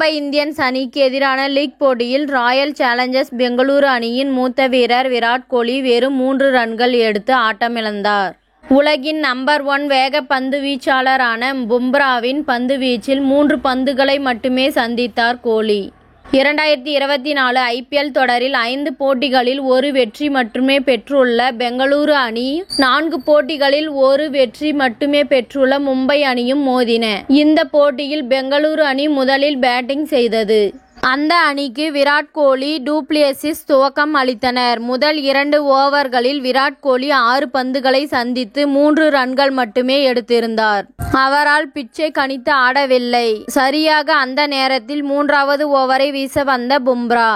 Mumbai Indians அணிக்கு எதிரான league போட்டியில் ராயல் சேலஞ்சர்ஸ் பெங்களூரு அணியின் மூத்த வீரர் விராட் கோலி வெறும் 3 ரன்கள் எடுத்து ஆட்டமிழந்தார். உலகின் நம்பர் 1 வேக பந்து வீச்சாளரான பும்ராவின் பந்து வீச்சில் 3 பந்துகளை மட்டுமே சந்தித்தார் கோலி. 2024 IPL தொடரில் 5 போட்டிகளில் 1 வெற்றி மட்டுமே பெற்றுள்ள பெங்களூரு அணி 4 போட்டிகளில் 1 வெற்றி மட்டுமே பெற்றுள்ள மும்பை அணியும் மோதின. இந்த போட்டியில் பெங்களூரு அணி முதலில் பேட்டிங் செய்தது. அந்த அணிக்கு விராட் கோலி, டூப்ளேசிஸ் துவக்கம் அளித்தனர். முதல் 2 ஓவர்களில் விராட் கோலி 6 பந்துகளை சந்தித்து 3 ரன்கள் மட்டுமே எடுத்திருந்தார். அவரால் பிச்சை கணித்து ஆடவில்லை. சரியாக அந்த நேரத்தில் 3வது ஓவரை வீச வந்த பும்ரா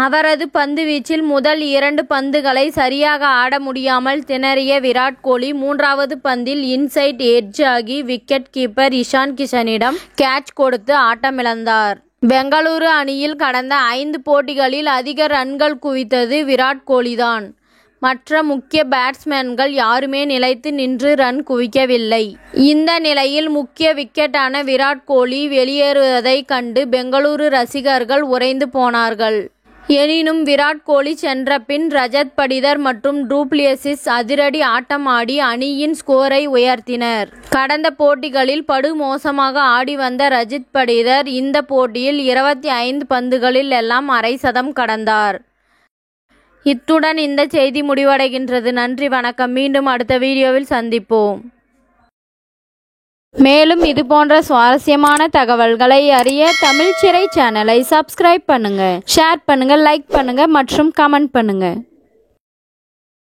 அவரது பந்து வீச்சில் முதல் 2 பந்துகளை சரியாக ஆட முடியாமல் திணறிய விராட் கோலி 3வது பந்தில் இன்சைட் எட்ஜ் ஆகி விக்கெட் கீப்பர் இஷான் கிஷனிடம் கேட்ச் கொடுத்து ஆட்டமிழந்தார். பெங்களூரு அணியில் கடந்த 5 போட்டிகளில் அதிக ரன்கள் குவித்தது விராட் கோலிதான். மற்ற முக்கிய பேட்ஸ்மேன்கள் யாருமே நிலைத்து நின்று ரன் குவிக்கவில்லை. இந்த நிலையில் முக்கிய விக்கெட்டான விராட் கோலி வெளியேறுவதை கண்டு பெங்களூரு ரசிகர்கள் உறைந்து போனார்கள். எனினும் விராட் கோலி சென்ற பின் ரஜத் படிதர் மற்றும் டூப்ளேசிஸ் அதிரடி ஆட்டம் ஆடி அணியின் ஸ்கோரை உயர்த்தினர். கடந்த போட்டிகளில் படுமோசமாக ஆடி வந்த ரஜத் படிதர் இந்த போட்டியில் 25 பந்துகளில் எல்லாம் அரை சதம் கடந்தார். இத்துடன் இந்த செய்தி முடிவடைகின்றது. நன்றி, வணக்கம். மீண்டும் அடுத்த வீடியோவில் சந்திப்போம். மேலும் இது போன்ற சுவாரஸ்யமான தகவல்களை அறிய தமிழ் சிறை சேனலை சப்ஸ்கிரைப் பண்ணுங்க, ஷேர் பண்ணுங்க, லைக் பண்ணுங்க மற்றும் கமெண்ட் பண்ணுங்க.